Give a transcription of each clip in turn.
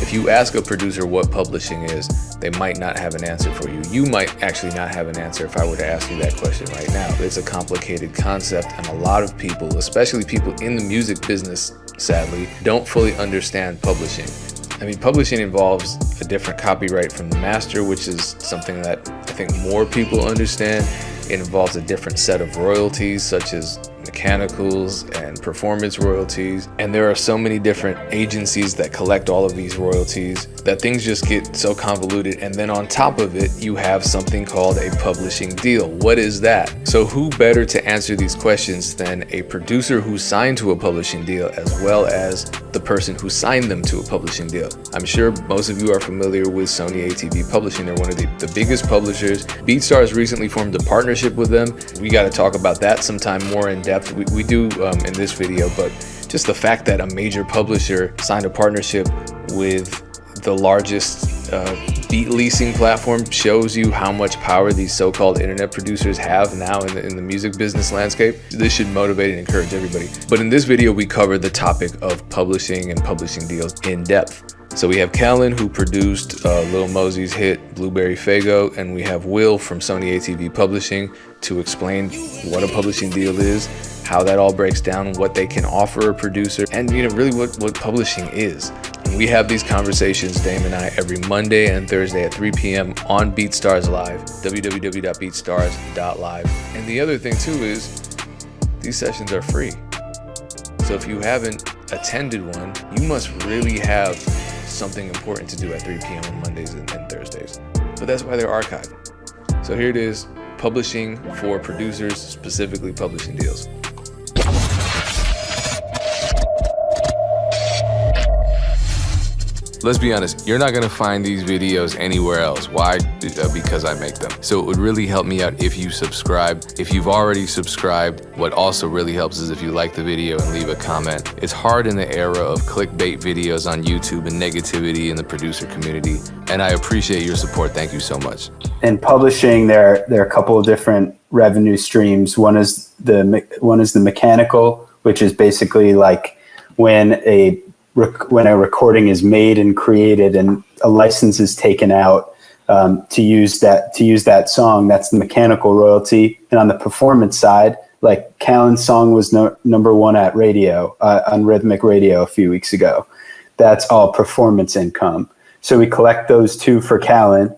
If you ask a producer what publishing is, they might not have an answer for you. You might actually not have an answer if I were to ask you that question right now. It's a complicated concept, and a lot of people, especially people in the music business, sadly, don't fully understand publishing. I mean, publishing involves a different copyright from the master, which is something that I think more people understand. It involves a different set of royalties, such as mechanicals and performance royalties. And there are so many different agencies that collect all of these royalties that things just get so convoluted. And then on top of it, you have something called a publishing deal. What is that? So who better to answer these questions than a producer who signed to a publishing deal, as well as the person who signed them to a publishing deal? I'm sure most of you are familiar with Sony ATV Publishing. They're one of the biggest publishers. Beatstars recently formed a partnership with them. We got to talk about that sometime more in depth. We do in this video, but just the fact that a major publisher signed a partnership with the largest beat leasing platform shows you how much power these so-called internet producers have now in the music business landscape. This should motivate and encourage everybody. But in this video, we cover the topic of publishing and publishing deals in depth. So we have Callan, who produced Lil Mosey's hit Blueberry Faygo, and we have Will from Sony ATV Publishing to explain what a publishing deal is, how that all breaks down, what they can offer a producer, and really what publishing is. And we have these conversations, Dame and I, every Monday and Thursday at 3 p.m. on Beatstars Live, www.beatstars.live. And the other thing too is these sessions are free. So if you haven't attended one, you must really have something important to do at 3 p.m. on Mondays and Thursdays. But that's why they're archived. So here it is, publishing for producers, specifically publishing deals. Let's be honest, you're not gonna find these videos anywhere else. Why? Because I make them. So it would really help me out if you subscribe. If you've already subscribed, what also really helps is if you like the video and leave a comment. It's hard in the era of clickbait videos on YouTube and negativity in the producer community, and I appreciate your support. Thank you so much. In publishing, there are a couple of different revenue streams. One is the mechanical, which is basically like when a recording is made and created and a license is taken out to use that song. That's the mechanical royalty. And on the performance side, like Callan's song was number one at radio on Rhythmic Radio a few weeks ago. That's all performance income. So we collect those two for Callan,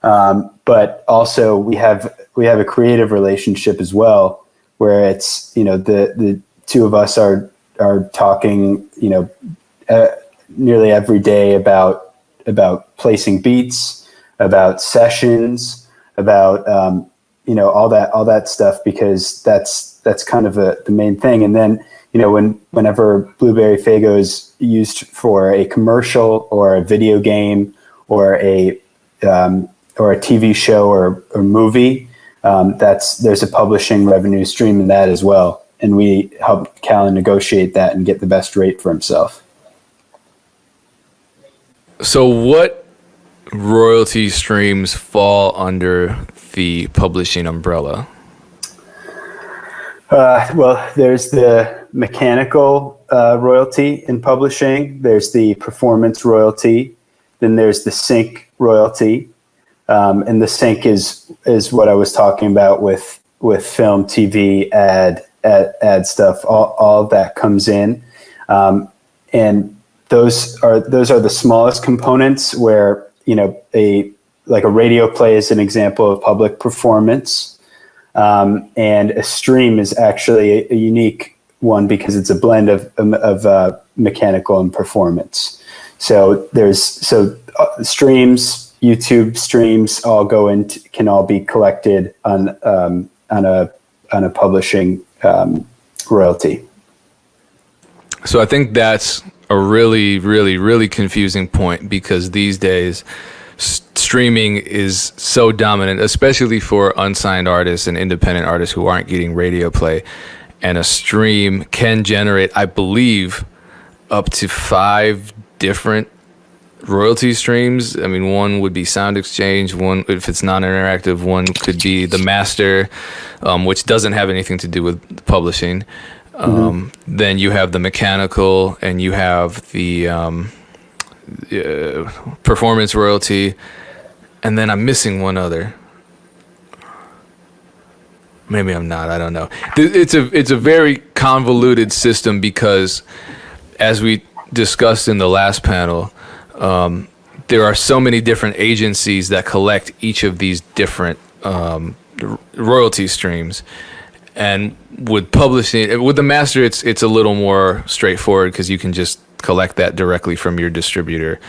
but also we have a creative relationship as well, where it's the two of us are talking nearly every day about placing beats, about sessions, about all that stuff, because that's kind of the main thing. And then whenever Blueberry Faygo is used for a commercial or a video game or a TV show or movie, there's a publishing revenue stream in that as well. And we help Callan negotiate that and get the best rate for himself. So what royalty streams fall under the publishing umbrella? Well, there's the mechanical royalty in publishing. There's the performance royalty. Then there's the sync royalty. And the sync is what I was talking about with film, TV, ad stuff. All of that comes in. And those are the smallest components, where a radio play is an example of public performance, and a stream is actually a unique one because it's a blend of mechanical and performance. So streams, YouTube streams, can all be collected on a publishing royalty. So I think that's a really, really, really confusing point, because these days streaming is so dominant, especially for unsigned artists and independent artists who aren't getting radio play. And a stream can generate, I believe, up to 5 different royalty streams. I mean, one would be sound exchange, one, if it's non-interactive, one could be the master, which doesn't have anything to do with publishing. Then you have the mechanical, and you have the performance royalty, and then I'm missing one other. Maybe I'm not. I don't know. It's a very convoluted system because, as we discussed in the last panel, there are so many different agencies that collect each of these different royalty streams. And with publishing, with the master, it's a little more straightforward because you can just collect that directly from your distributor.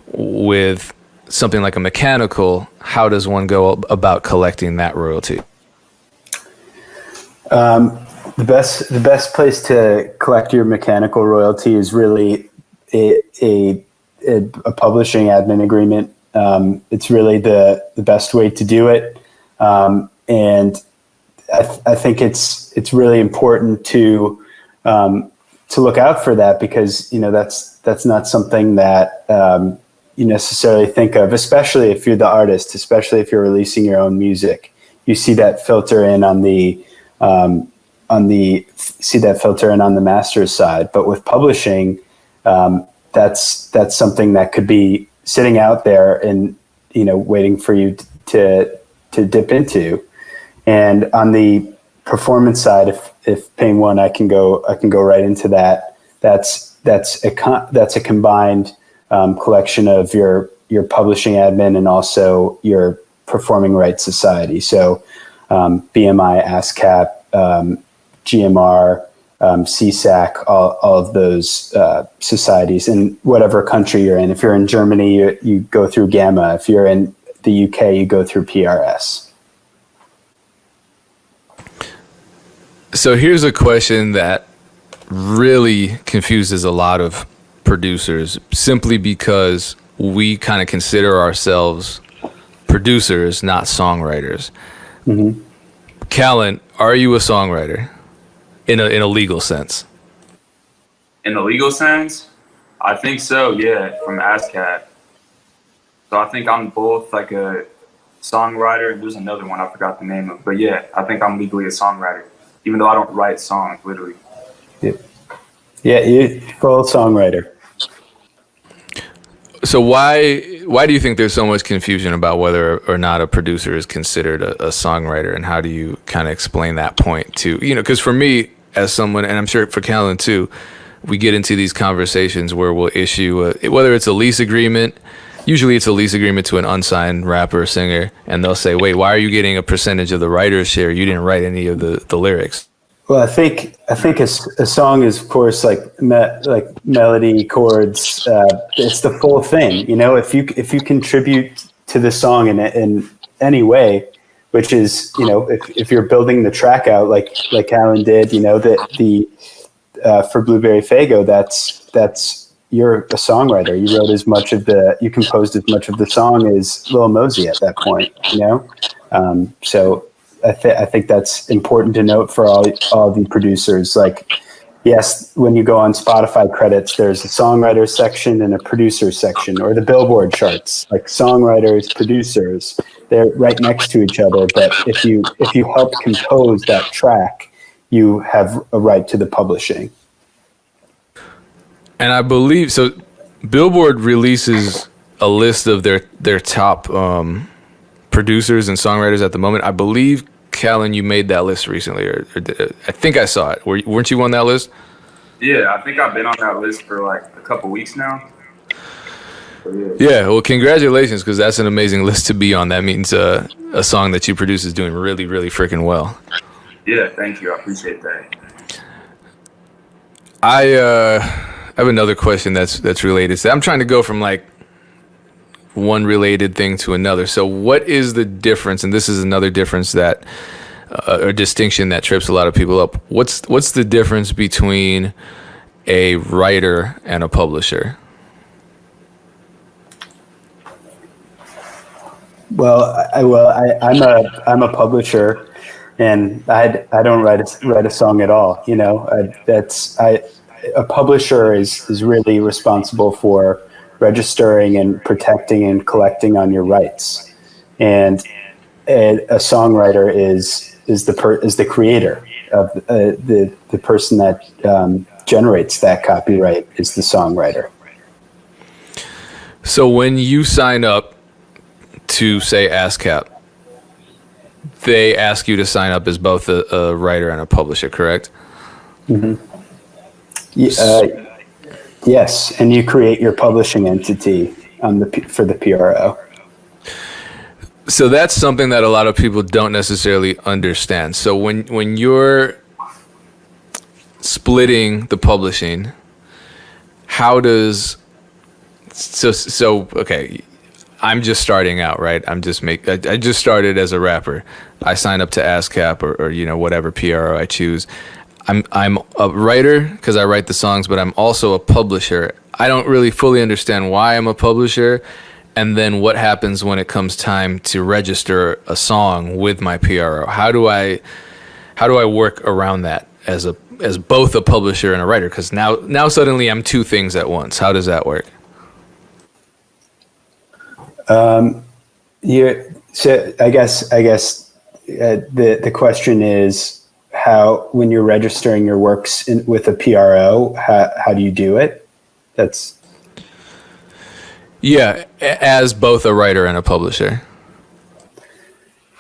With something like a mechanical, how does one go about collecting that royalty? The best place to collect your mechanical royalty is really a publishing admin agreement. It's really the best way to do it, and I think it's really important to look out for that, because that's not something that you necessarily think of, especially if you're the artist, especially if you're releasing your own music. You see that filter in on the master's side, but with publishing, that's something that could be sitting out there and waiting for you to dip into. And on the performance side, if paying one, I can go right into that. That's a combined collection of your publishing admin and also your performing rights society. So BMI, ASCAP, GMR, CSAC, all of those societies in whatever country you're in. If you're in Germany, you go through GAMA. If you're in the UK, you go through PRS. So here's a question that really confuses a lot of producers, simply because we kind of consider ourselves producers, not songwriters. Mm-hmm. Callan, are you a songwriter in a legal sense? In a legal sense, I think so, yeah, from ASCAP. So I think I'm both like a songwriter, and there's another one I forgot the name of, but yeah, I think I'm legally a songwriter, even though I don't write songs, literally. Yeah, you're full songwriter. So why do you think there's so much confusion about whether or not a producer is considered a songwriter, and how do you kind of explain that point to, because for me as someone, and I'm sure for Callan too, we get into these conversations where we'll issue whether it's a lease agreement, usually it's a lease agreement to an unsigned rapper or singer, and they'll say, wait, why are you getting a percentage of the writer's share? You didn't write any of the lyrics. Well, I think a song is, of course, like melody, chords. It's the full thing. If you contribute to the song in any way, which is, if you're building the track out like Callan did, for Blueberry Faygo, that's you're a songwriter. You composed as much of the song as Lil Mosey at that point. So. I think that's important to note for all the producers. Like, yes, when you go on Spotify credits, there's a songwriter section and a producer section, or the Billboard charts, like songwriters, producers, they're right next to each other. But if you help compose that track, you have a right to the publishing. And I believe so. Billboard releases a list of their top producers and songwriters at the moment. I believe, Callan, you made that list recently, or I think I saw it. Weren't you on that list? Yeah, I think I've been on that list for like a couple weeks now. Yeah, well, congratulations, because that's an amazing list to be on. That means a song that you produce is doing really, really freaking well. Yeah, thank you. I appreciate that. I have another question that's related to that. I'm trying to go from like one related thing to another. So what is the difference? And this is another difference that, or distinction that trips a lot of people up. What's the difference between a writer and a publisher? Well, I'm a publisher, and I don't write a song at all. A publisher is really responsible for registering and protecting and collecting on your rights, and a songwriter is the creator of the person that generates that copyright is the songwriter. So when you sign up to say ASCAP, they ask you to sign up as both a writer and a publisher, correct? Yes, and you create your publishing entity for the PRO. So that's something that a lot of people don't necessarily understand. So when you're splitting the publishing, how does okay, I'm just starting out, right? I just started as a rapper. I sign up to ASCAP or whatever PRO I choose. I'm a writer because I write the songs, but I'm also a publisher. I don't really fully understand why I'm a publisher, and then what happens when it comes time to register a song with my PRO. How do I work around that as both a publisher and a writer? Because now suddenly I'm two things at once. How does that work? So I guess the question is how, when you're registering your works with a PRO, how do you do it? As both a writer and a publisher.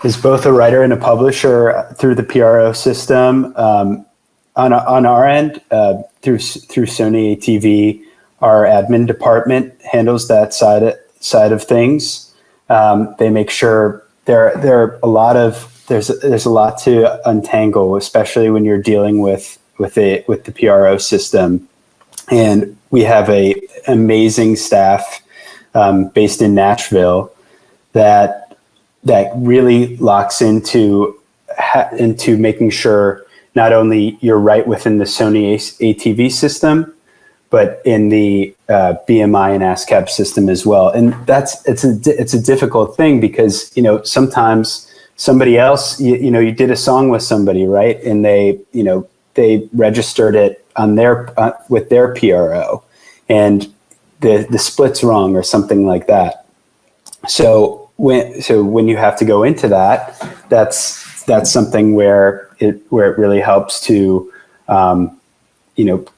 As both a writer and a publisher through the PRO system. On our end, through Sony ATV, our admin department handles that side of things. They make sure there's a lot to untangle, especially when you're dealing with the PRO system. And we have a amazing staff based in Nashville that really locks into making sure not only you're right within the Sony ATV system, but in the BMI and ASCAP system as well. And it's a difficult thing because, sometimes somebody else, you did a song with somebody, right? And they registered it on with their PRO, and the split's wrong or something like that. So when you have to go into that, that's something where it really helps to,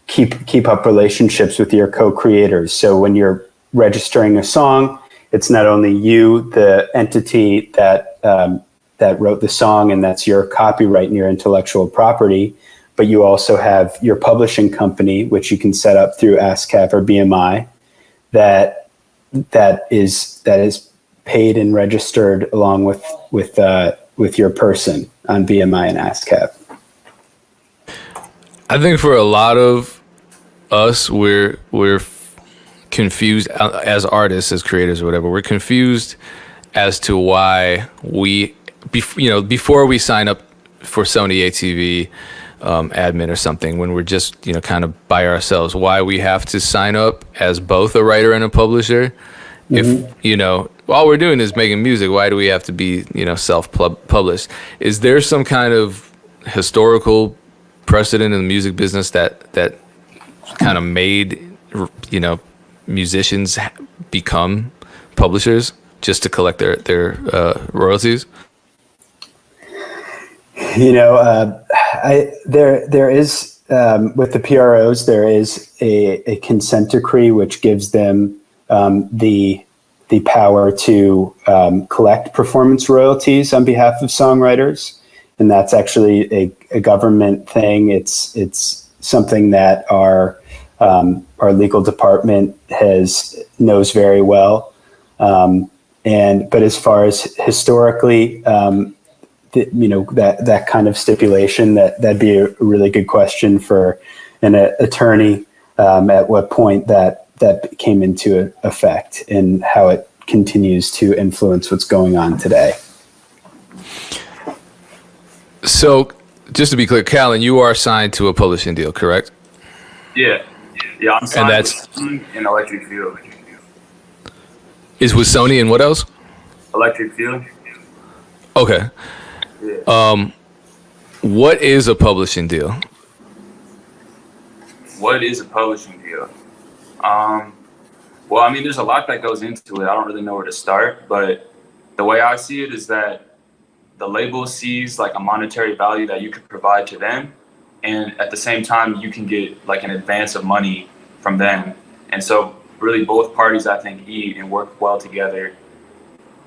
keep up relationships with your co-creators. So when you're registering a song, it's not only you, the entity that wrote the song, and that's your copyright and your intellectual property, but you also have your publishing company, which you can set up through ASCAP or BMI, that is paid and registered along with your person on BMI and ASCAP. I think for a lot of us, we're confused as artists, as creators or whatever. We're confused as to why before we sign up for Sony ATV admin or something, when we're just kind of by ourselves, why we have to sign up as both a writer and a publisher. Mm-hmm. If all we're doing is making music, why do we have to be self-published? Is there some kind of historical precedent in the music business that kind of made musicians become publishers just to collect their royalties? There is with the PROs, there is a consent decree which gives them the power to collect performance royalties on behalf of songwriters. And that's actually a government thing. It's something that our legal department knows very well. But as far as historically, that kind of stipulation, that'd be a really good question for an attorney. At what point that came into effect and how it continues to influence what's going on today. So, just to be clear, Callan, you are signed to a publishing deal, correct? Yeah, I'm signed with Sony and Electric Field. Is with Sony and what else? Electric Field. Okay. Yeah. What is a publishing deal? What is a publishing deal? Well, there's a lot that goes into it. I don't really know where to start, but the way I see it is that the label sees like a monetary value that you could provide to them, and at the same time you can get like an advance of money from them. And so really both parties, I think, eat and work well together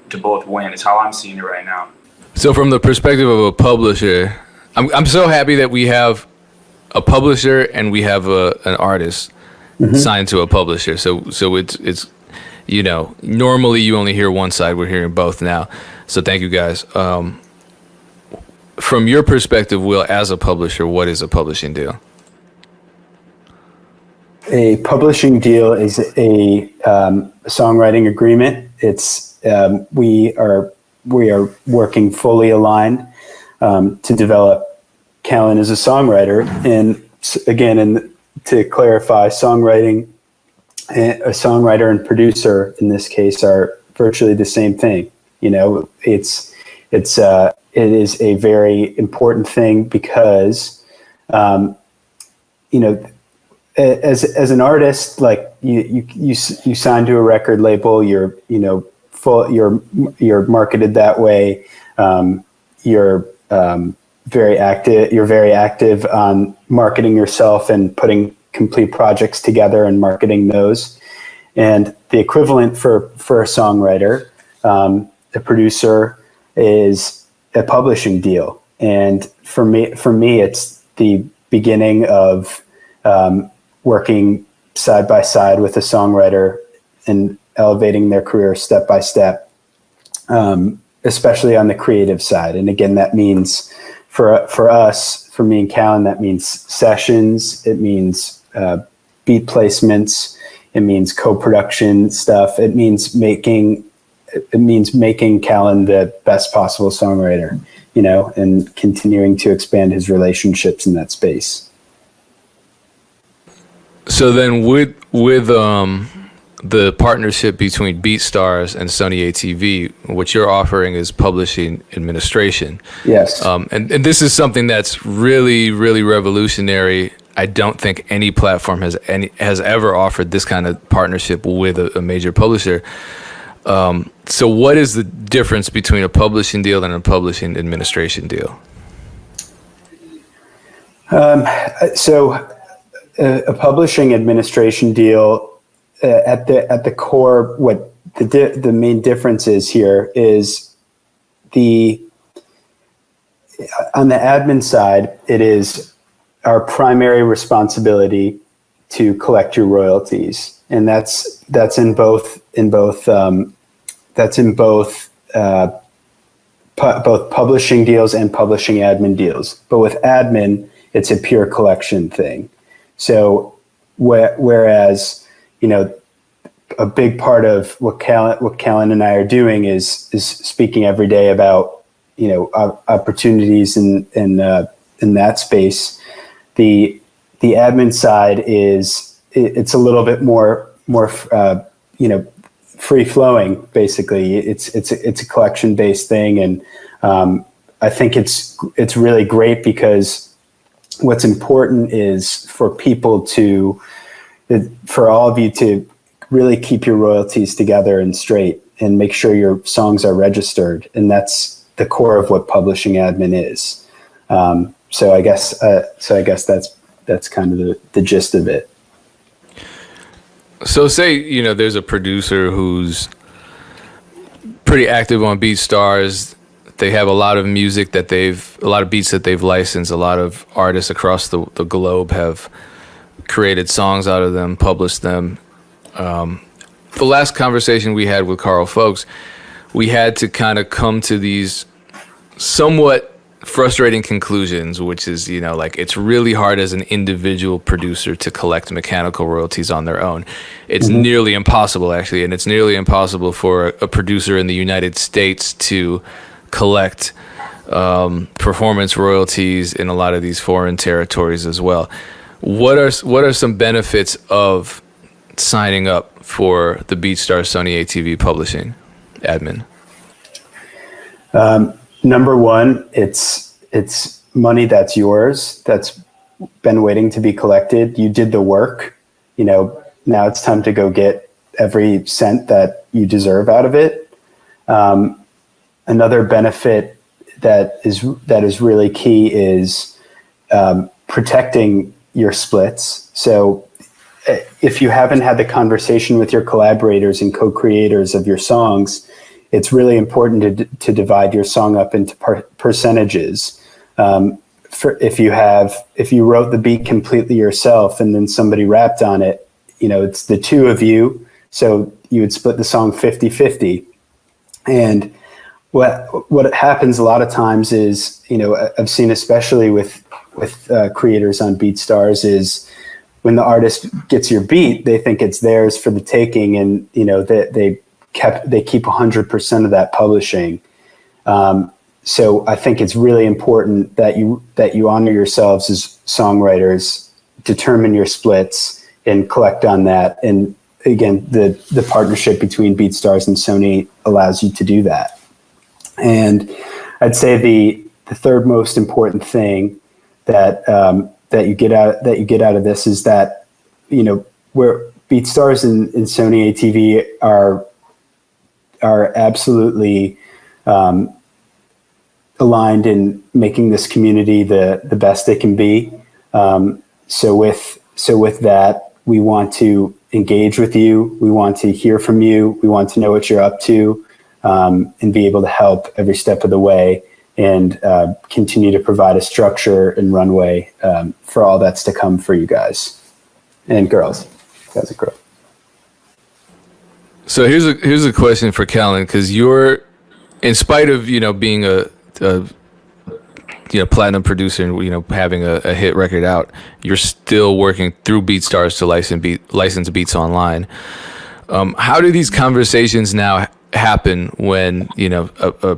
to both win. It's how I'm seeing it right now. So from the perspective of a publisher, I'm so happy that we have a publisher and we have an artist signed to a publisher. So it's normally you only hear one side. We're hearing both now. So thank you guys. From your perspective, Will, as a publisher, what is a publishing deal? A publishing deal is a songwriting agreement. It's we are working fully aligned to develop Callan as a songwriter. And again, and to clarify, a songwriter and producer in this case are virtually the same thing. It is a very important thing because as an artist, like you sign to a record label, you're marketed that way. You're very active on marketing yourself and putting complete projects together and marketing those. And the equivalent for a songwriter, a producer, is a publishing deal. And for me, it's the beginning of working side by side with a songwriter and elevating their career step by step, especially on the creative side. And again, that means for us, for me and Callan, that means sessions, it means beat placements, it means co-production stuff, it means making Callan the best possible songwriter, and continuing to expand his relationships in that space. So then with the partnership between Beatstars and Sony ATV, what you're offering is publishing administration. Yes. And this is something that's really, really revolutionary. I don't think any platform has ever offered this kind of partnership with a major publisher. So what is the difference between a publishing deal and a publishing administration deal? A publishing administration deal, at the core, what the main difference is here is on the admin side, it is our primary responsibility to collect your royalties, and that's in both publishing deals and publishing admin deals. But with admin, it's a pure collection thing. So whereas a big part of what Callan and I are doing is speaking every day about opportunities in that space. The admin side it's a little bit more free flowing. Basically, it's a collection based thing, and I think it's really great because what's important is for all of you to really keep your royalties together and straight and make sure your songs are registered. And that's the core of what publishing admin is. So I guess that's kind of the gist of it. So say, there's a producer who's pretty active on BeatStars. They have a lot of music a lot of beats that they've licensed. A lot of artists across the globe have created songs out of them, published them. The last conversation we had with Carl Folks, we had to kind of come to these somewhat frustrating conclusions, which is, it's really hard as an individual producer to collect mechanical royalties on their own. It's nearly impossible, actually, and it's nearly impossible for a producer in the United States to collect performance royalties in a lot of these foreign territories as well. What are some benefits of signing up for the Beatstars Sony ATV Publishing admin? Number one, it's money that's yours, that's been waiting to be collected. You did the work. Now it's time to go get every cent that you deserve out of it. Another benefit that is really key is protecting your splits. So if you haven't had the conversation with your collaborators and co-creators of your songs, it's really important to divide your song up into percentages. If you wrote the beat completely yourself and then somebody rapped on it, it's the two of you. So you would split the song 50-50. And what happens a lot of times is, I've seen especially with creators on BeatStars is when the artist gets your beat, they think it's theirs for the taking, and they keep 100% of that publishing. So I think it's really important that you honor yourselves as songwriters, determine your splits, and collect on that. And again, the partnership between BeatStars and Sony allows you to do that. And I'd say the third most important thing that you get out of this is that where BeatStars and Sony ATV are absolutely aligned in making this community the best it can be. So with that, we want to engage with you. We want to hear from you. We want to know what you're up to, and be able to help every step of the way, and continue to provide a structure and runway for all that's to come for you guys and girls. Guys and girls. So here's a question for Callan, because you're, in spite of being a platinum producer and having a hit record out, you're still working through BeatStars to license beats online. How do these conversations now happen when a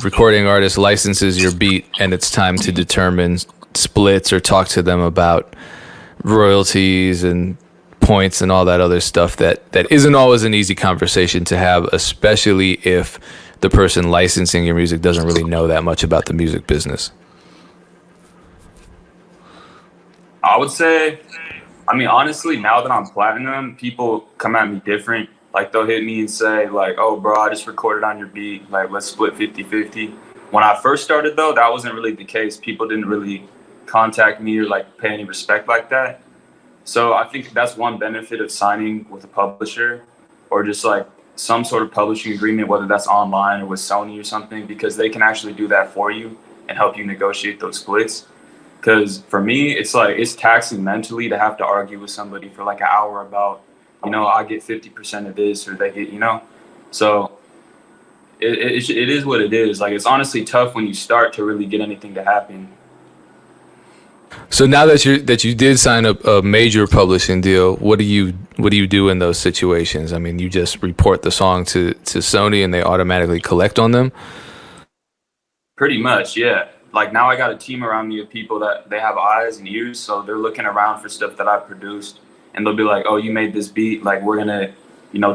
recording artist licenses your beat and it's time to determine splits or talk to them about royalties and points and all that other stuff that isn't always an easy conversation to have, especially if the person licensing your music doesn't really know that much about the music business? I would say, honestly, now that I'm platinum, people come at me different. Like, they'll hit me and say, like, "Oh, bro, I just recorded on your beat. Like, let's split 50-50. When I first started, though, that wasn't really the case. People didn't really contact me or, like, pay any respect like that. So I think that's one benefit of signing with a publisher, or just, like, some sort of publishing agreement, whether that's online or with Sony or something, because they can actually do that for you and help you negotiate those splits. Because for me, it's taxing mentally to have to argue with somebody for like an hour about, I get 50% of this, or they get, So it is what it is. Like, it's honestly tough when you start to really get anything to happen. So now that you did sign a major publishing deal, what do you do in those situations? You just report the song to Sony and they automatically collect on them? Pretty much, yeah. Like, now I got a team around me of people that they have eyes and ears, so they're looking around for stuff that I produced, and they'll be like, "Oh, you made this beat, like, we're gonna,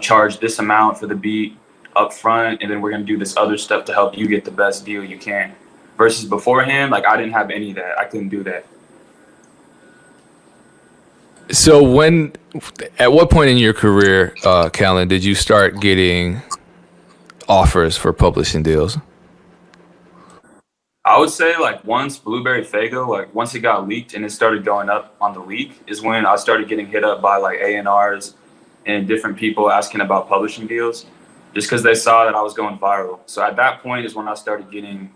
charge this amount for the beat up front, and then we're gonna do this other stuff to help you get the best deal you can." Versus beforehand, like, I didn't have any of that. I couldn't do that. So at what point in your career, Callan, did you start getting offers for publishing deals? I would say, like, once Blueberry Faygo, like, once it got leaked and it started going up on the leak, is when I started getting hit up by, like, A&Rs and different people asking about publishing deals, just because they saw that I was going viral. So at that point is when I started getting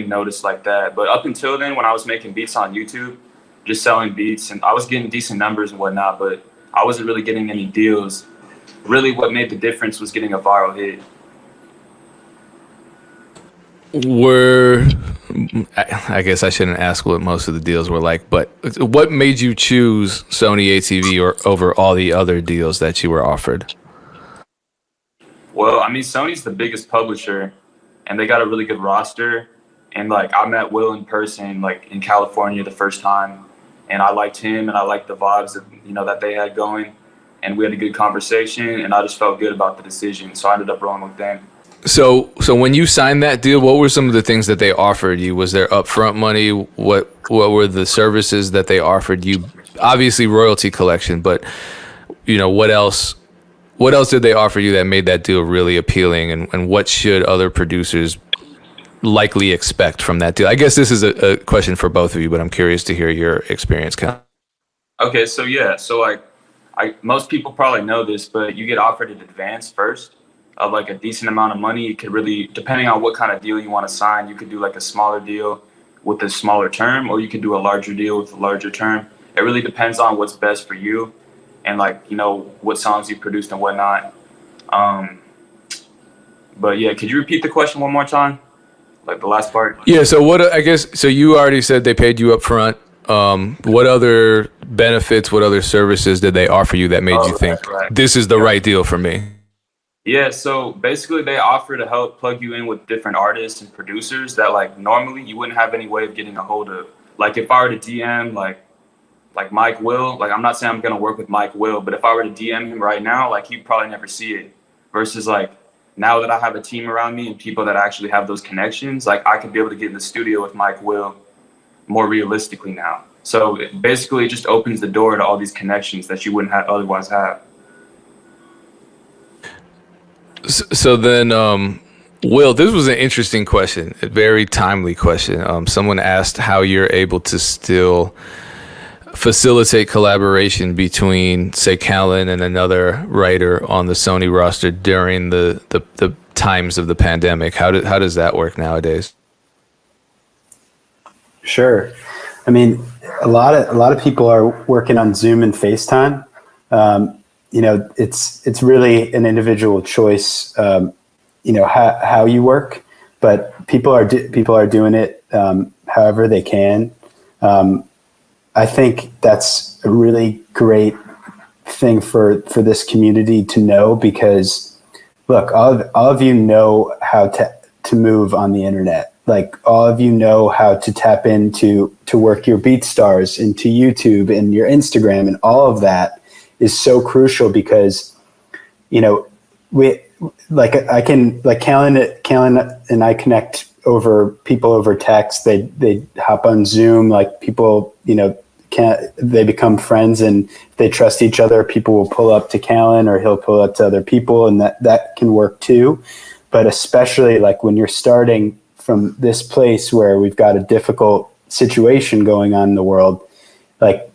noticed like that. But up until then, when I was making beats on YouTube, just selling beats, and I was getting decent numbers and whatnot, but I wasn't really getting any deals. Really, what made the difference was getting a viral hit. I guess I shouldn't ask what most of the deals were like, but what made you choose Sony ATV over all the other deals that you were offered? Well, Sony's the biggest publisher, and they got a really good roster. And, like, I met Will in person, like, in California the first time, and I liked him, and I liked the vibes that, that they had going, and we had a good conversation, and I just felt good about the decision, so I ended up rolling with them. So when you signed that deal, what were some of the things that they offered you? Was there upfront money? What were the services that they offered you? Obviously royalty collection, but what else did they offer you that made that deal really appealing, and what should other producers likely expect from that deal? I guess this is a question for both of you, but I'm curious to hear your experience, Cal. Okay, so yeah, so like, most people probably know this, but you get offered an advance first of like a decent amount of money. It could really, depending on what kind of deal you want to sign, you could do like a smaller deal with a smaller term, or you could do a larger deal with a larger term. It really depends on what's best for you, and like, you know, what songs you produced and whatnot. But yeah, could you repeat the question one more time? Like the last part? Yeah. So I guess, so you already said they paid you up front. What other benefits, what other services did they offer you that made you think this is the right deal for me? Yeah, so basically they offer to help plug you in with different artists and producers that like normally you wouldn't have any way of getting a hold of. Like if I were to DM like Mike Will, like I'm not saying I'm gonna work with Mike Will, but if I were to DM him right now, like he'd probably never see it. Versus like now that I have a team around me and people that actually have those connections, like I could be able to get in the studio with Mike Will more realistically now. So it basically just opens the door to all these connections that you wouldn't otherwise have. So then, Will, this was an interesting question, a very timely question. Someone asked how you're able to still facilitate collaboration between, say, Callan and another writer on the Sony roster during the times of the pandemic. How does that work nowadays? Sure. I mean, a lot of people are working on Zoom and FaceTime. You know, it's really an individual choice. You know, how you work, but people are doing it however they can. I think that's a really great thing for this community to know, because look, all of you know how to move on the internet. Like all of you know how to tap into to work your Beatstars into YouTube and your Instagram, and all of that is so crucial because, you know, Callan and I connect over text. They hop on Zoom, like people, you know, they become friends, and if they trust each other, people will pull up to Callan or he'll pull up to other people, and that can work too. But especially like when you're starting from this place where we've got a difficult situation going on in the world, like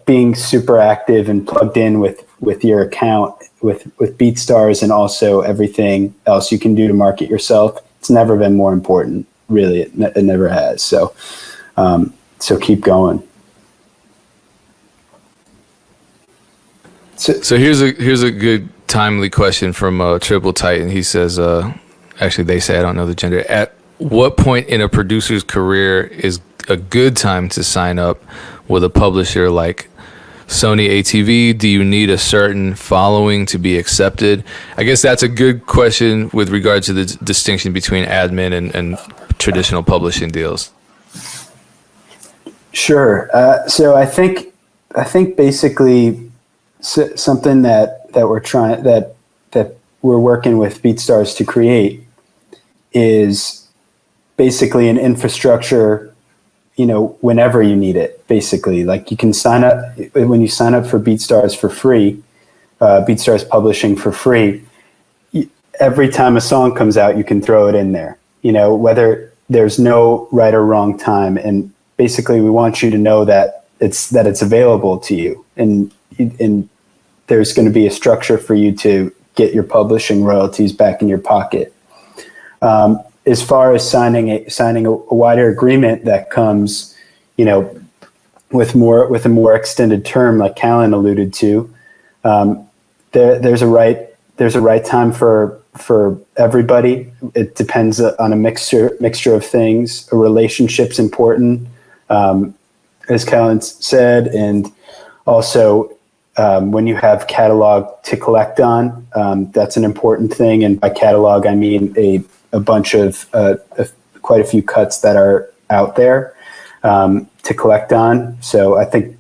being super active and plugged in with your account with BeatStars, and also everything else you can do to market yourself. It's never been more important, really. It never has. So keep going. So here's a good timely question from Triple Titan. He says, actually they say, I don't know the gender. At what point in a producer's career is a good time to sign up with a publisher like Sony ATV? Do you need a certain following to be accepted? I guess that's a good question with regard to the distinction between admin and traditional publishing deals. Sure. So I think basically something that we're working with BeatStars to create is basically an infrastructure, you know, whenever you need it. Basically, like you can sign up when you sign up for BeatStars for free, BeatStars Publishing for free. Every time a song comes out, you can throw it in there. You know, whether there's no right or wrong time, and basically we want you to know that it's available to you, and there's going to be a structure for you to get your publishing royalties back in your pocket. As far as signing a wider agreement that comes, you know, with a more extended term, like Callan alluded to, there's a right time for everybody. It depends on a mixture of things. A relationship's important, as Callan said, and also when you have catalog to collect on, that's an important thing. And by catalog, I mean a bunch of quite a few cuts that are out there to collect on. So I think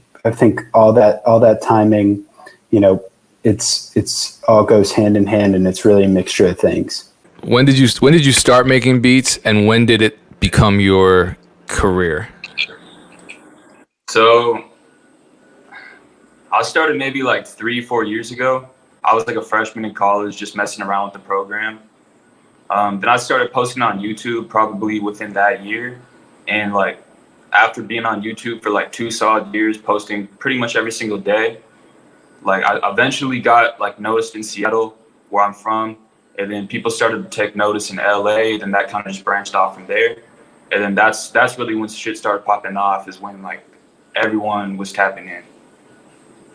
all that timing, you know, it's all goes hand in hand, and it's really a mixture of things. When did you start making beats, and when did it become your career? So I started maybe like 3-4 years ago. I was like a freshman in college, just messing around with the program. Then I started posting on YouTube probably within that year, and like after being on YouTube for like 2 solid years, posting pretty much every single day, like I eventually got like noticed in Seattle, where I'm from, and then people started to take notice in LA. Then that kind of just branched off from there, and then that's really when shit started popping off. Is when like everyone was tapping in.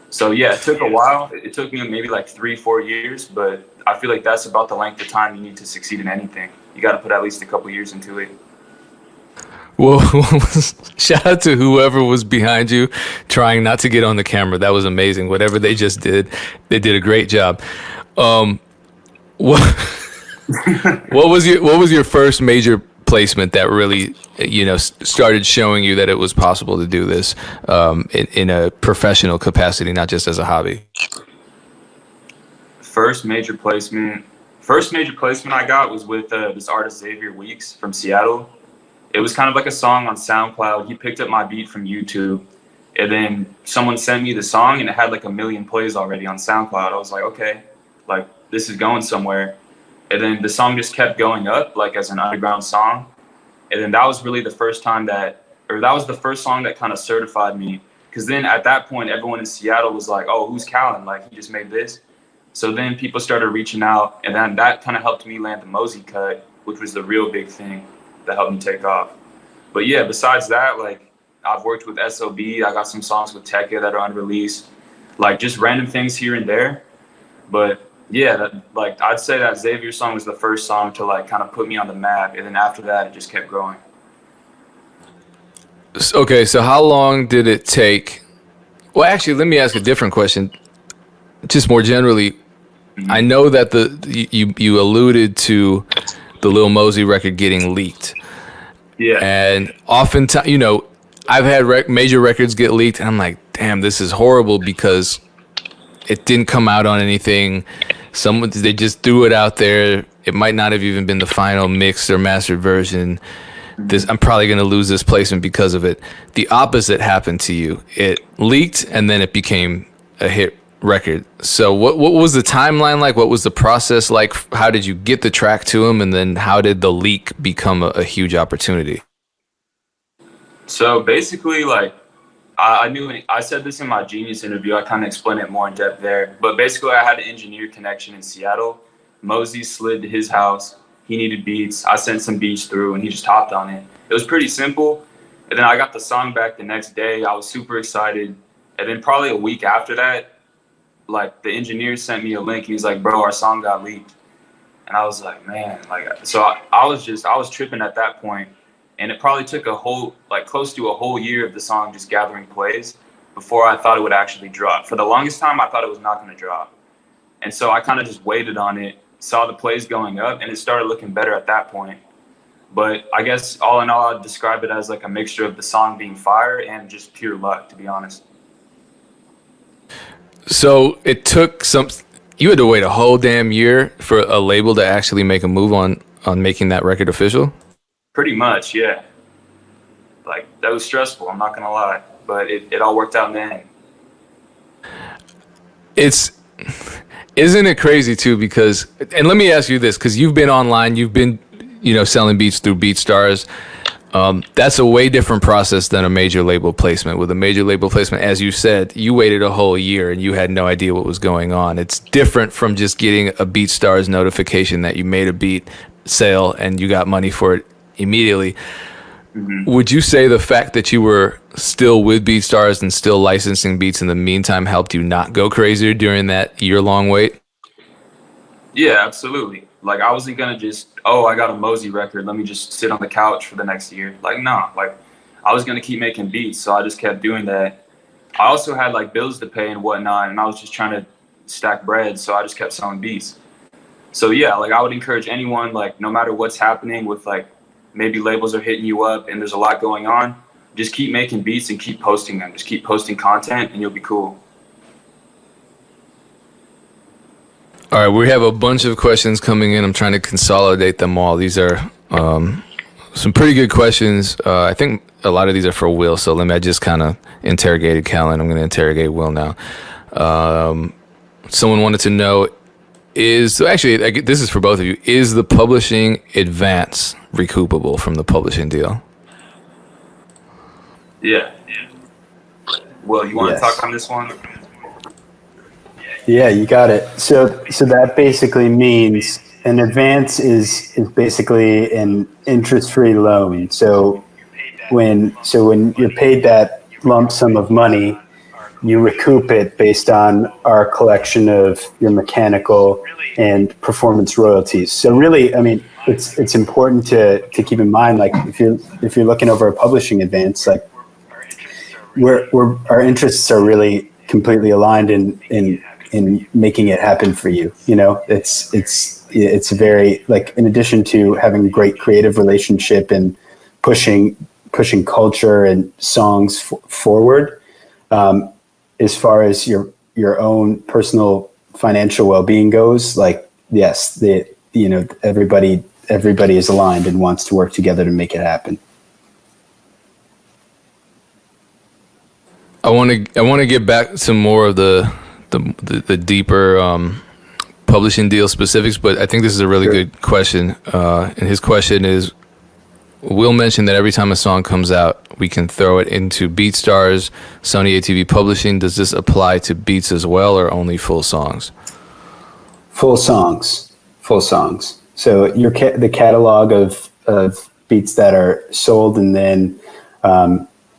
So yeah, it took a while. It took me maybe like 3-4 years, but I feel like that's about the length of time you need to succeed in anything. You got to put at least a couple years into it. Well, shout out to whoever was behind you trying not to get on the camera. That was amazing. Whatever they just did, they did a great job. What what was your first major placement that really, started showing you that it was possible to do this in a professional capacity, not just as a hobby? First major placement I got was with this artist Xavier Weeks from Seattle. It was kind of like a song on SoundCloud. He picked up my beat from YouTube, and then someone sent me the song, and it had like 1 million plays already on SoundCloud. I was like, okay, like this is going somewhere. And then the song just kept going up, like as an underground song. And then that was really the first song that kind of certified me. Because then at that point, everyone in Seattle was like, oh, who's Callan? Like, he just made this. So then people started reaching out, and then that kind of helped me land the Mosey cut, which was the real big thing that helped me take off. But yeah, besides that, like I've worked with SOB. I got some songs with Tekka that are unreleased, like just random things here and there. But yeah, like I'd say that Xavier song was the first song to like kind of put me on the map, and then after that, it just kept growing. Okay, so how long did it take? Well, actually, let me ask a different question. Just more generally, I know that you alluded to the Lil Mosey record getting leaked. Yeah. And oftentimes, I've had major records get leaked, and I'm like, damn, this is horrible because it didn't come out on anything. They just threw it out there. It might not have even been the final mixed or mastered version. I'm probably going to lose this placement because of it. The opposite happened to you. It leaked, and then it became a hit record. So what was the timeline like? What was the process like? How did you get the track to him? And then how did the leak become a huge opportunity? So basically, like, I said this in my Genius interview. I kind of explained it more in depth there. But basically, I had an engineer connection in Seattle. Mosey slid to his house. He needed beats. I sent some beats through, and he just hopped on it. It was pretty simple. And then I got the song back the next day. I was super excited. And then probably a week after that, like the engineer sent me a link. He was like, bro, our song got leaked. And I was like, man, like, so I was tripping at that point. And it probably took close to a whole year of the song just gathering plays before I thought it would actually drop. For the longest time, I thought it was not going to drop. And so I kind of just waited on it, saw the plays going up, and it started looking better at that point. But I guess all in all, I'd describe it as like a mixture of the song being fire and just pure luck, to be honest. So it took you had to wait a whole damn year for a label to actually make a move on making that record official? Pretty much, yeah. Like, that was stressful, I'm not gonna lie, but it all worked out in the end. Isn't it crazy too? Because, and let me ask you this, because you've been online, you've been, selling beats through Beatstars. That's a way different process than a major label placement. With a major label placement, as you said, you waited a whole year and you had no idea what was going on. It's different from just getting a Beatstars notification that you made a beat sale and you got money for it immediately. Mm-hmm. Would you say the fact that you were still with Beatstars and still licensing beats in the meantime helped you not go crazier during that year-long wait? Yeah, absolutely. Like, I wasn't gonna just, I got a Mosey record, let me just sit on the couch for the next year. Like, nah, like, I was gonna keep making beats, so I just kept doing that. I also had like bills to pay and whatnot, and I was just trying to stack bread, so I just kept selling beats. So yeah, like, I would encourage anyone, like, no matter what's happening with, like, maybe labels are hitting you up and there's a lot going on, just keep making beats and keep posting them. Just keep posting content and you'll be cool. All right, we have a bunch of questions coming in. I'm trying to consolidate them all. These are some pretty good questions. I think a lot of these are for Will, so I just kind of interrogated Callan. I'm going to interrogate Will now. Someone wanted to know, this is for both of you, is the publishing advance recoupable from the publishing deal? Yeah. Well, you want to Yes. talk on this one? Yeah, you got it. So that basically means an advance is basically an interest-free loan. So when you're paid that lump sum of money, you recoup it based on our collection of your mechanical and performance royalties. So really, I mean, it's important to keep in mind, like if you're looking over a publishing advance, like our interests are really completely aligned in making it happen for you. You know, it's very, like, in addition to having a great creative relationship and pushing culture and songs forward, as far as your own personal financial well-being goes, like, yes, everybody is aligned and wants to work together to make it happen. I want to get back to more of the deeper publishing deal specifics, but I think this is a really good question. And his question is, Will mentioned that every time a song comes out, we can throw it into Beatstars, Sony ATV Publishing. Does this apply to beats as well, or only full songs? Full songs. So the catalog of beats that are sold and then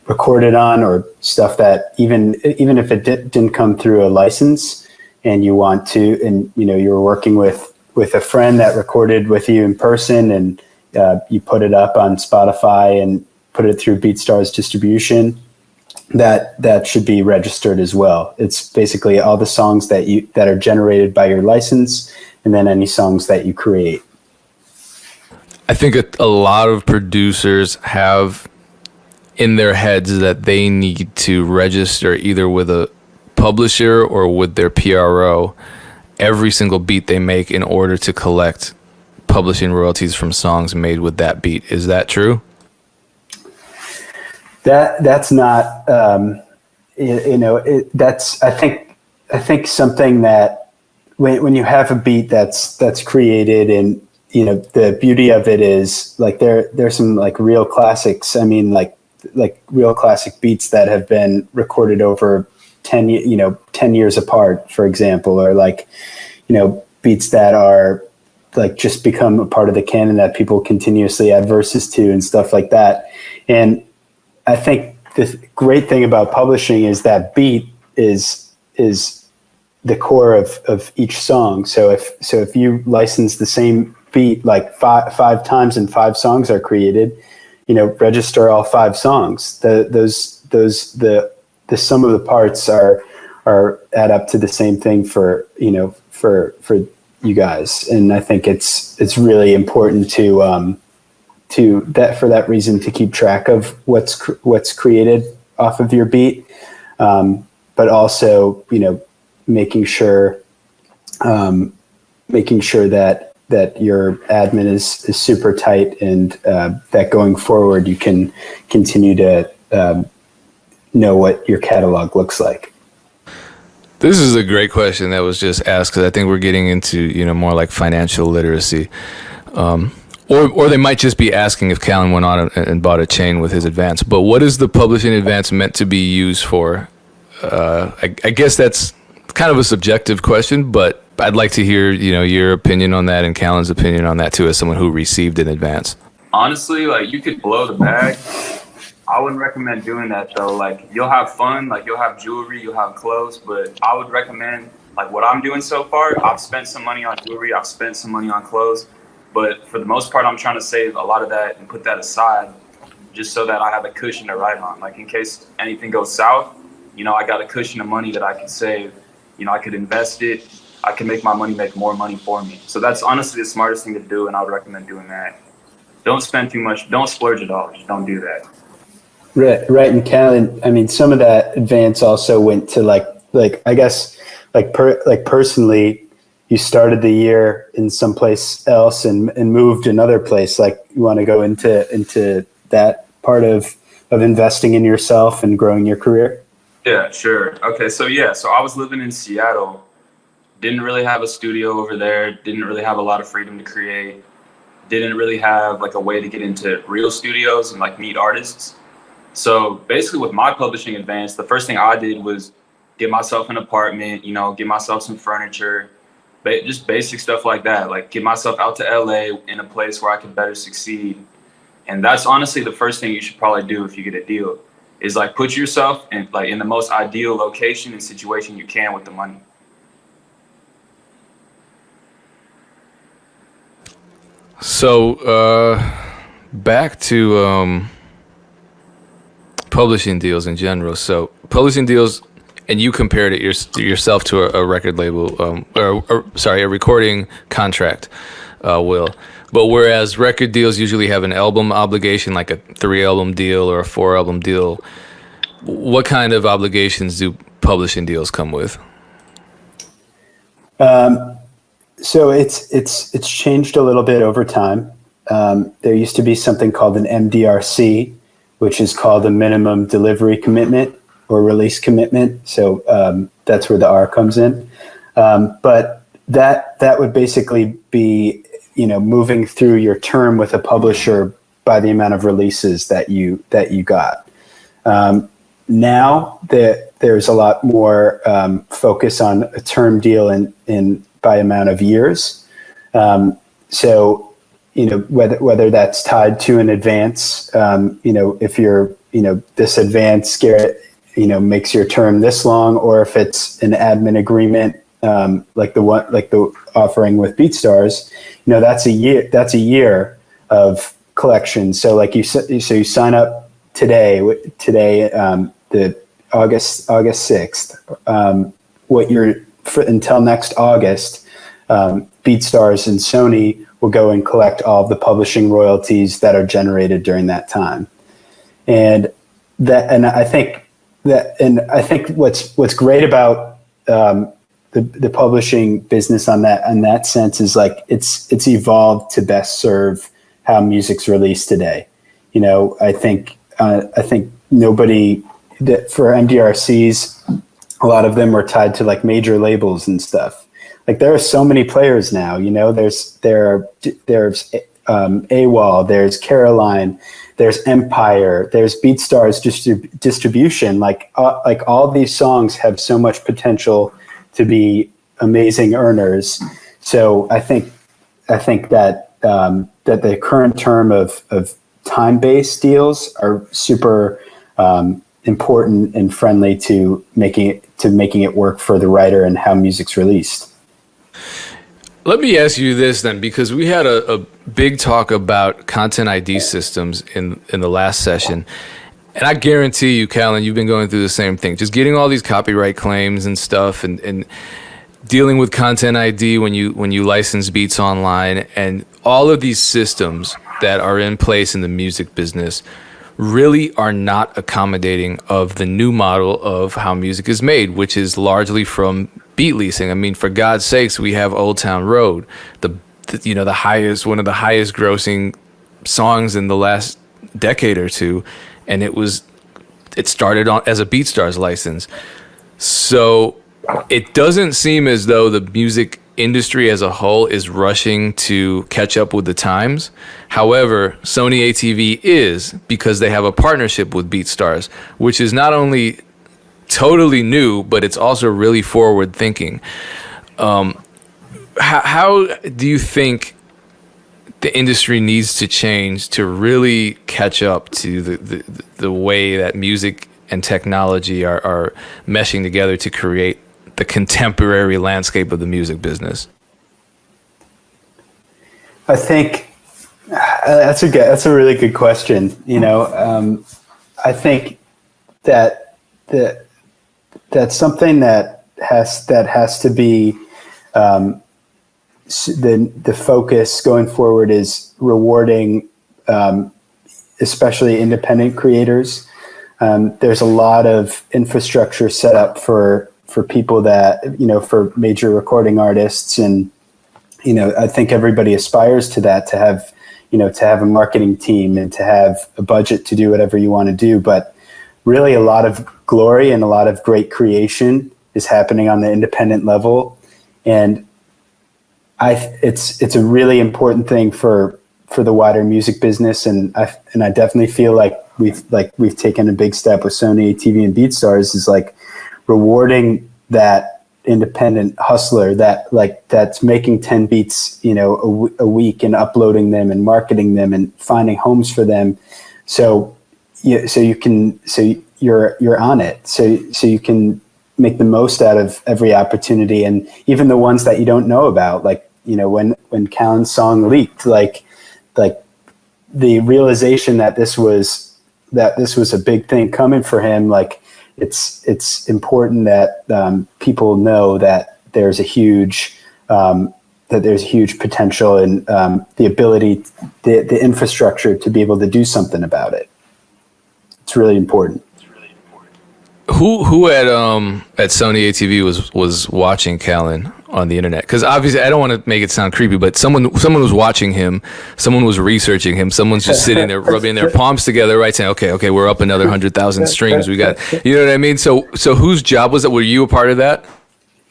recorded on, or stuff that even if it didn't come through a license, and you want to, and you're working with a friend that recorded with you in person, and you put it up on Spotify and put it through Beatstars distribution, that should be registered as well. It's basically all the songs that are generated by your license, and then any songs that you create. I think a lot of producers have in their heads that they need to register either with a publisher or with their PRO every single beat they make in order to collect publishing royalties from songs made with that beat. Is that true? That's not, that's, I think something that when you have a beat that's created, and, the beauty of it is, like, there's some, like, real classics. I mean, like real classic beats that have been recorded over 10 years apart, for example, or beats that are, like, just become a part of the canon that people continuously add verses to and stuff like that. And I think the great thing about publishing is that beat is the core of each song. So if you license the same beat like five times and 5 songs are created, register all 5 songs. The sum of the parts are add up to the same thing for you guys. And I think it's really important for that reason to keep track of what's created off of your beat, but also making sure that your admin is super tight, and that going forward you can continue to know what your catalog looks like. This is a great question that was just asked, because I think we're getting into more like financial literacy. Or they might just be asking if Callan went on and bought a chain with his advance. But what is the publishing advance meant to be used for? I guess that's kind of a subjective question, but I'd like to hear your opinion on that and Callan's opinion on that too, as someone who received an advance. Honestly, like, you could blow the bag. I wouldn't recommend doing that though. Like, you'll have fun, like, you'll have jewelry, you'll have clothes, but I would recommend, like, what I'm doing so far. I've spent some money on jewelry, I've spent some money on clothes. But for the most part, I'm trying to save a lot of that and put that aside, just so that I have a cushion to write on. Like, in case anything goes south, I got a cushion of money that I could save. I could invest it. I can make my money make more money for me. So that's honestly the smartest thing to do, and I would recommend doing that. Don't spend too much. Don't splurge at all. Just don't do that. Right. And Callan, I mean, some of that advance also went to I guess personally, you started the year in someplace else and moved another place. Like, you want to go into that part of investing in yourself and growing your career? Yeah, sure. Okay, so I was living in Seattle. Didn't really have a studio over there. Didn't really have a lot of freedom to create. Didn't really have, like, a way to get into real studios and, like, meet artists. So basically with my publishing advance, the first thing I did was get myself an apartment, get myself some furniture, just basic stuff like that. Like get myself out to LA in a place where I could better succeed. And that's honestly the first thing you should probably do if you get a deal, is like put yourself in the most ideal location and situation you can with the money. So back to publishing deals in general. So publishing deals, and you compared it yourself to a record label, a recording contract, Will. But whereas record deals usually have an album obligation, like a 3-album deal or a 4-album deal, what kind of obligations do publishing deals come with? So it's changed a little bit over time. There used to be something called an MDRC, which is called a minimum delivery commitment or release commitment. So that's where the R comes in. But that would basically be, moving through your term with a publisher by the amount of releases that you got. Now there's a lot more focus on a term deal in by amount of years. So, whether that's tied to an advance, if you're, this advance makes your term this long, or if it's an admin agreement, like the offering with Beatstars, that's a year of collection. So like you sign up today, the August 6th, until next August, Beatstars and Sony will go and collect all of the publishing royalties that are generated during that time. And I think what's great about the publishing business in that sense is like it's evolved to best serve how music's released today. I think nobody that for MDRCs, a lot of them were tied to like major labels and stuff. Like there are so many players now. There's AWOL, there's Caroline, there's Empire, there's Beatstars distribution. Like all these songs have so much potential to be amazing earners. So I think that the current term of time-based deals are super important and friendly to making it work for the writer and how music's released. Let me ask you this then, because we had a big talk about content ID systems in the last session. And I guarantee you, Callan, you've been going through the same thing. Just getting all these copyright claims and stuff and dealing with content ID when you license beats online, and all of these systems that are in place in the music business really are not accommodating of the new model of how music is made, which is largely from beat leasing. I mean, for God's sakes, we have Old Town Road, one of the highest grossing songs in the last decade or two, and it started as a Beatstars license. So it doesn't seem as though the music industry as a whole is rushing to catch up with the times. However, Sony ATV is, because they have a partnership with Beatstars, which is not only totally new, but it's also really forward thinking. How do you think the industry needs to change to really catch up to the way that music and technology are meshing together to create the contemporary landscape of the music business? I think that's a really good question. I think that's something that has to be the focus going forward is rewarding, especially independent creators. There's a lot of infrastructure set up for people that, for major recording artists. And, I think everybody aspires to that, to have a marketing team and to have a budget to do whatever you want to do. But really a lot of glory and a lot of great creation is happening on the independent level. And it's a really important thing for the wider music business. And I definitely feel like we've taken a big step with Sony ATV and Beatstars, is like rewarding that independent hustler that's making 10 beats, a week, and uploading them and marketing them and finding homes for them. So you're on it. So you can make the most out of every opportunity, and even the ones that you don't know about. Like, when Callan's song leaked, like the realization that this was a big thing coming for him. Like, it's important that people know that there's a huge potential and the ability, the infrastructure to be able to do something about it. It's really important. Who at Sony ATV was watching Callan on the internet? Because obviously, I don't want to make it sound creepy, but someone was watching him, someone was researching him, someone's just sitting there rubbing their palms together, right? Saying, okay, we're up another 100,000 streams. We got, you know what I mean? So whose job was it? Were you a part of that?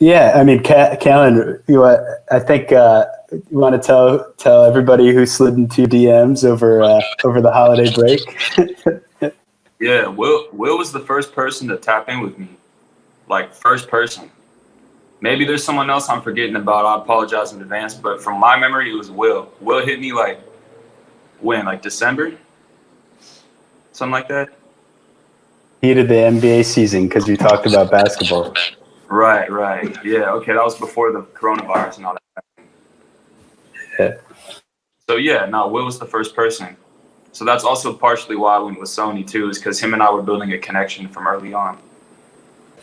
Yeah, I mean, Callan, I think you want to tell everybody who slid into DMs over the holiday break. Yeah, Will was the first person to tap in with me, like first person. Maybe there's someone else I'm forgetting about. I apologize in advance, but from my memory, it was Will. Will hit me like December, something like that. Heat of the NBA season, because you talked about basketball. Right. Yeah, okay, that was before the coronavirus and all that. Yeah. So yeah, no, Will was the first person. So that's also partially why I went with Sony too, is because him and I were building a connection from early on.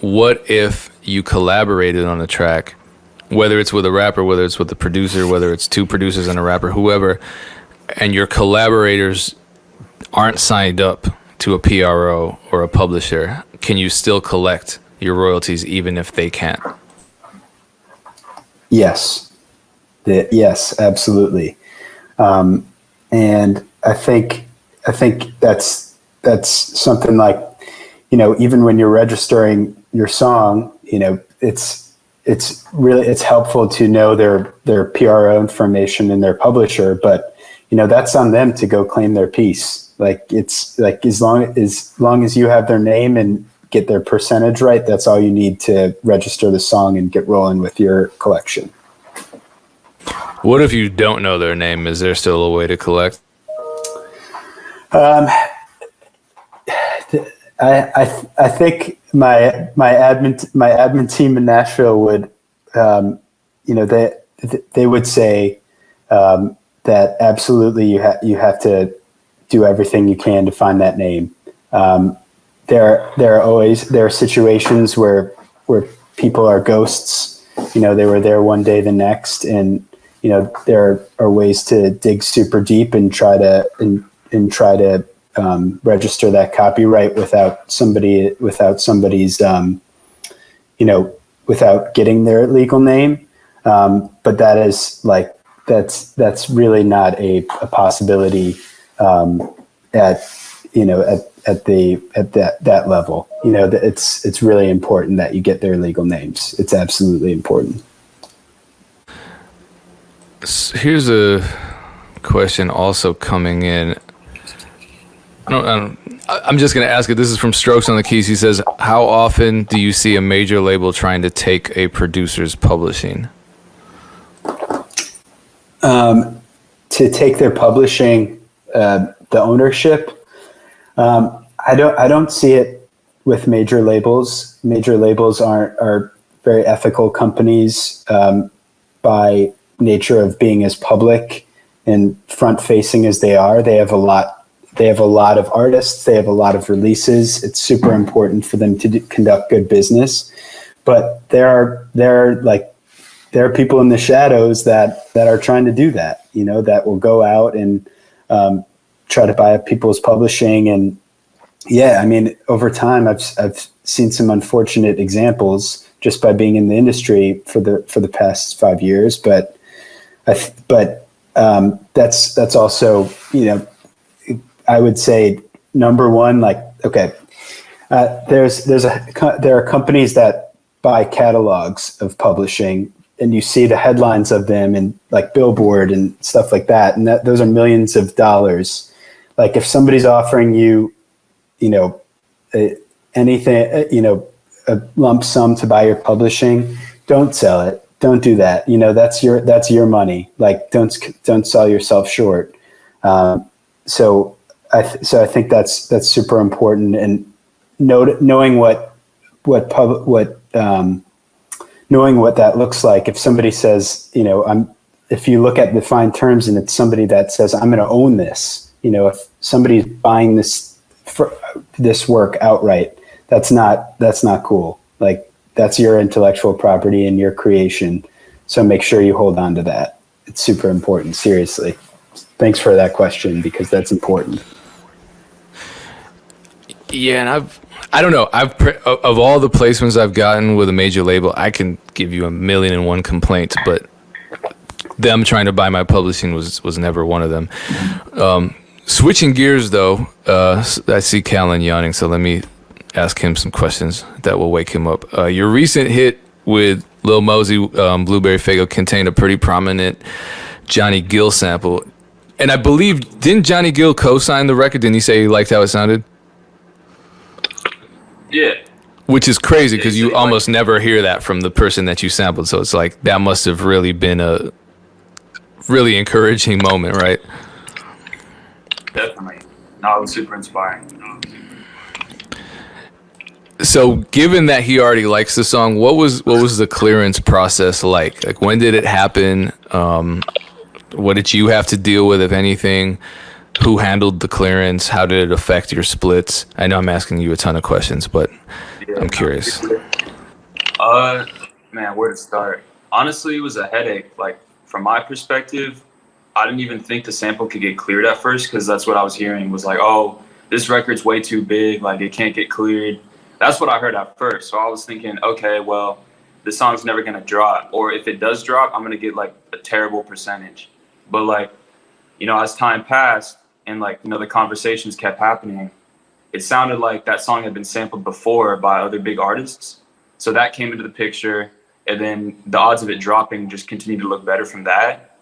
What if you collaborated on a track, whether it's with a rapper, whether it's with the producer, whether it's two producers and a rapper, whoever, and your collaborators aren't signed up to a PRO or a publisher? Can you still collect your royalties even if they can't? Yes. Yes, absolutely. And I think that's something like, even when you're registering your song, it's helpful to know their PRO information and their publisher, but that's on them to go claim their piece. Like, it's like, as long as you have their name and get their percentage right, that's all you need to register the song and get rolling with your collection. What if you don't know their name? Is there still a way to collect? I think my admin team in Nashville would, they would say that absolutely you have to do everything you can to find that name. There are situations where people are ghosts. They were there one day, the next, and there are ways to dig super deep and try to register that copyright without somebody's without getting their legal name. But that is that's really not a possibility at that level. It's really important that you get their legal names. It's absolutely important. Here's a question also coming in. I'm just going to ask it. This is from Strokes on the Keys. He says, how often do you see a major label trying to take a producer's publishing? To take their publishing, the ownership, I don't see it with major labels. Major labels are very ethical companies by nature of being as public and front-facing as they are. They have a lot of artists. They have a lot of releases. It's super important for them to conduct good business. But there are people in the shadows that are trying to do that. That will go out and try to buy up people's publishing. And yeah, I mean, over time, I've seen some unfortunate examples just by being in the industry for the past 5 years. But that's also, I would say, number one, there are companies that buy catalogs of publishing, and you see the headlines of them in Billboard and stuff like that, and those are millions of dollars. Like, if somebody's offering you anything, a lump sum to buy your publishing, don't sell it. Don't do that. That's your money. Like, don't sell yourself short. So I think that's super important. And knowing what that looks like. If somebody says, if you look at defined terms and it's somebody that says, I'm going to own this, if somebody's buying this work outright, that's not cool. Like, that's your intellectual property and your creation. So make sure you hold on to that. It's super important. Seriously. Thanks for that question, because that's important. Yeah, and I don't know. Of all the placements I've gotten with a major label, I can give you 1,000,001 complaints, but them trying to buy my publishing was never one of them. Switching gears, though, I see Callan yawning, so let me ask him some questions that will wake him up. Your recent hit with Lil Mosey, Blueberry Faygo, contained a pretty prominent Johnny Gill sample. And I believe, didn't Johnny Gill co-sign the record? Didn't he say he liked how it sounded? Yeah. Which is crazy, because you almost never hear that from the person that you sampled. So it's like, that must have really been a really encouraging moment, right? Definitely. No, it was super inspiring. So given that he already likes the song, what was the clearance process like? Like, when did it happen? What did you have to deal with, if anything? Who handled the clearance? How did it affect your splits? I know I'm asking you a ton of questions, but I'm curious. Man, where to start? Honestly, it was a headache. Like, from my perspective, I didn't even think the sample could get cleared at first, because that's what I was hearing was like, oh, this record's way too big, like it can't get cleared. That's what I heard at first. So I was thinking, okay, well, the song's never gonna drop, or if it does drop, I'm gonna get like a terrible percentage. But like, as time passed and like, the conversations kept happening, it sounded like that song had been sampled before by other big artists. So that came into the picture, and then the odds of it dropping just continued to look better from that.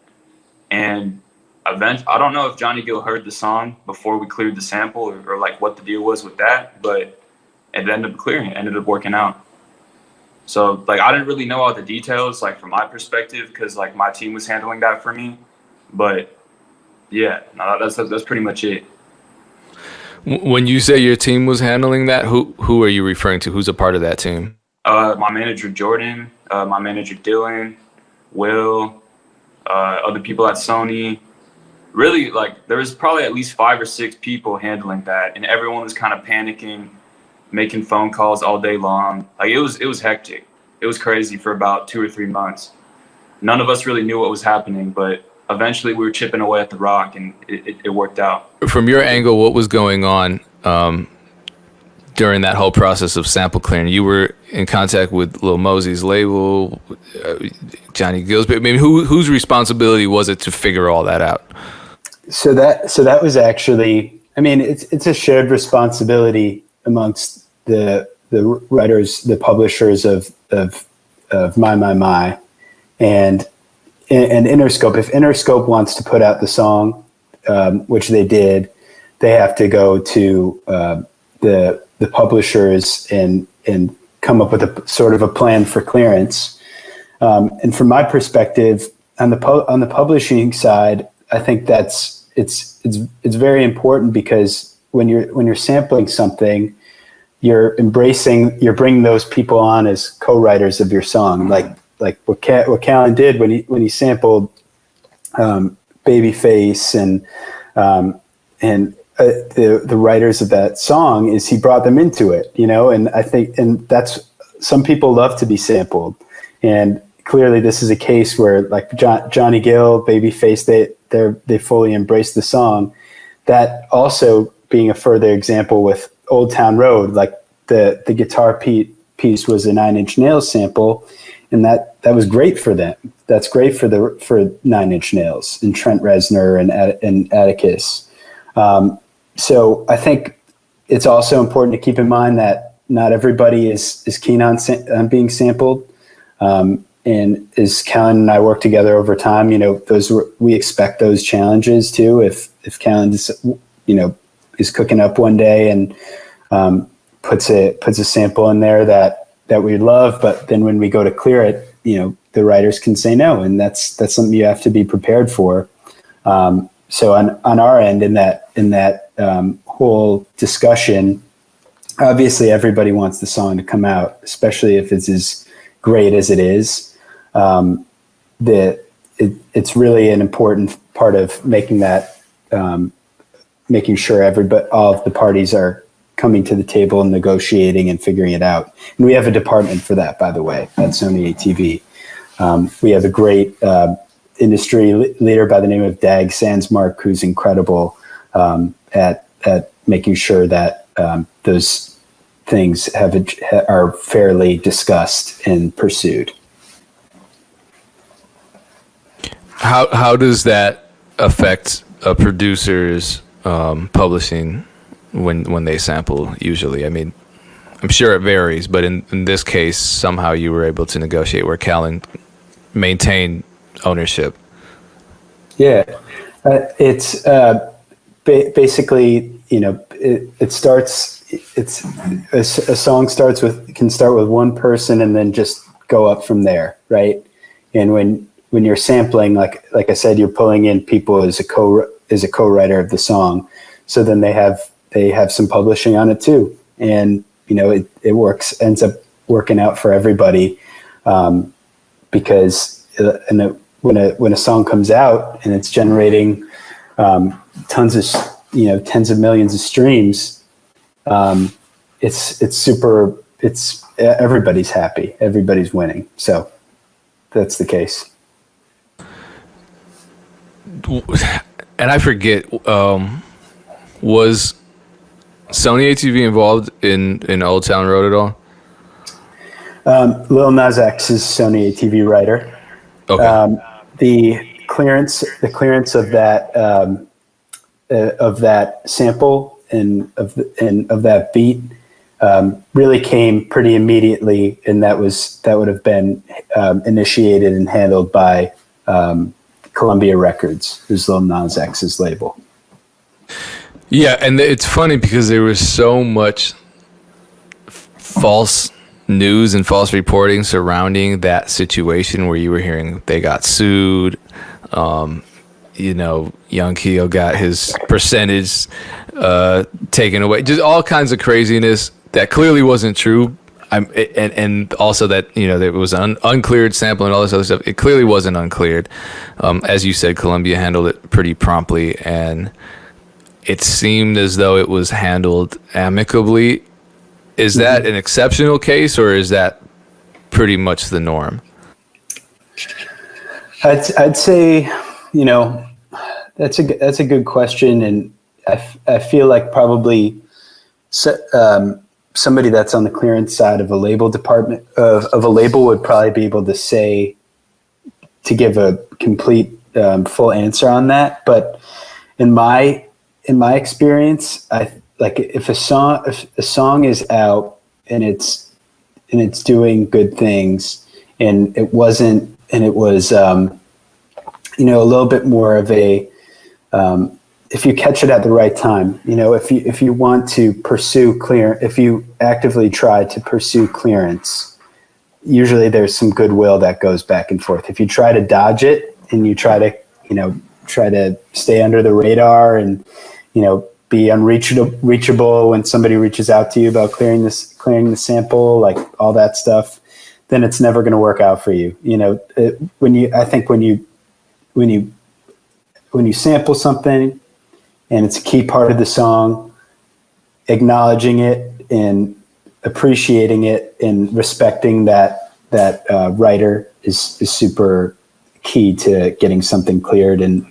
And eventually, I don't know if Johnny Gill heard the song before we cleared the sample, or like what the deal was with that, but it ended up clearing. It ended up working out. So like, I didn't really know all the details, like from my perspective, because like my team was handling that for me. But yeah, no, that's pretty much it. When you say your team was handling that, who are you referring to? Who's a part of that team? My manager Jordan, my manager Dylan, Will, other people at Sony. Really, like, there was probably at least 5 or 6 people handling that, and everyone was kind of panicking, making phone calls all day long. Like, it was hectic. It was crazy for about 2 or 3 months. None of us really knew what was happening, but eventually we were chipping away at the rock, and it worked out. From your angle, what was going on during that whole process of sample clearing? You were in contact with Lil Mosey's label, Johnny Gill's, but maybe whose responsibility was it to figure all that out? So that was actually, I mean, it's a shared responsibility amongst the writers, the publishers of My, and Interscope. If Interscope wants to put out the song, which they did, they have to go to the publishers and come up with a sort of a plan for clearance. And from my perspective, on the publishing side, I think it's very important, because when you're sampling something, you're bringing those people on as co-writers of your song, like what Callan did when he sampled Babyface and the writers of that song, is he brought them into it, and I think, and that's, some people love to be sampled, and clearly this is a case where, like, Johnny Gill, Babyface, they fully embraced the song. That also being a further example with Old Town Road, like the guitar piece was a 9 Inch Nails sample, and that was great for them. That's great for 9 Inch Nails and Trent Reznor and Atticus. So I think it's also important to keep in mind that not everybody is keen on being sampled. And as Callan and I work together over time, we expect those challenges too. If Callan is cooking up one day and puts a sample in there that we love, but then when we go to clear it, the writers can say no, and that's something you have to be prepared for. So on our end, in that whole discussion, obviously everybody wants the song to come out, especially if it's as great as it is. It's really an important part of making that, making sure all of the parties are coming to the table and negotiating and figuring it out. And we have a department for that, by the way, at Sony ATV. We have a great industry leader by the name of Dag Sandsmark, who's incredible at making sure that those things are fairly discussed and pursued. How does that affect a producer's publishing when they sample usually? I mean, I'm sure it varies, but in this case, somehow you were able to negotiate where Callan maintained ownership. Yeah, it's basically, it starts. It's a song can start with one person and then just go up from there, right? And when you're sampling, like I said, you're pulling in people as a co-writer of the song, so then they have some publishing on it too, and it ends up working out for everybody, because when a song comes out and it's generating tens of millions of streams, it's everybody's happy, everybody's winning. So that's the case. And I forget, was Sony ATV involved in Old Town Road at all? Lil Nas X is Sony ATV writer. Okay. The clearance of that sample and of that beat really came pretty immediately, and that would have been initiated and handled by Columbia Records, who's Lil Nas X's label. Yeah, and it's funny because there was so much false news and false reporting surrounding that situation where you were hearing they got sued. Young Keo got his percentage taken away. Just all kinds of craziness that clearly wasn't true. And also that there was an uncleared sample and all this other stuff. It clearly wasn't uncleared. As you said, Columbia handled it pretty promptly, and it seemed as though it was handled amicably. Is that an exceptional case, or is that pretty much the norm? I'd say, that's a good question, and I feel like probably somebody that's on the clearance side of a label department of a label would probably be able to give a complete full answer on that. But in my experience, if a song is out and it's doing good things, and it was a little bit more of a, if you catch it at the right time, if you want to pursue if you actively try to pursue clearance, usually there's some goodwill that goes back and forth. If you try to dodge it and you try to stay under the radar and, be unreachable when somebody reaches out to you about clearing the sample, like all that stuff, then it's never going to work out for you. When you sample something and it's a key part of the song, acknowledging it and appreciating it and respecting that writer is super key to getting something cleared. And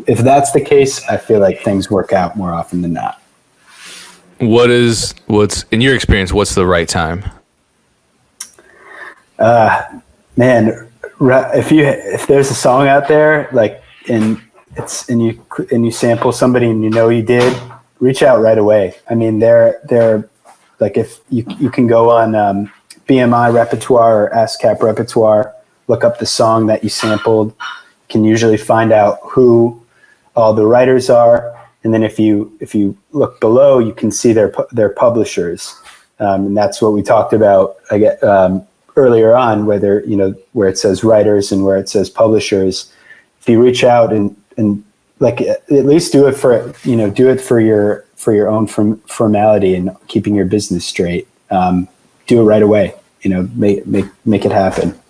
if that's the case, I feel like things work out more often than not. What's in your experience, what's the right time? Man, if there's a song out there, like, and you sample somebody and you did, reach out right away. I mean, they're like, if you can go on BMI Repertoire or ASCAP Repertoire, look up the song that you sampled, can usually find out who all the writers are, And then if you look below, you can see their publishers, and that's what we talked about earlier on. Whether where it says writers and where it says publishers, if you reach out and like at least do it for your own formality and keeping your business straight. Do it right away. Make it happen.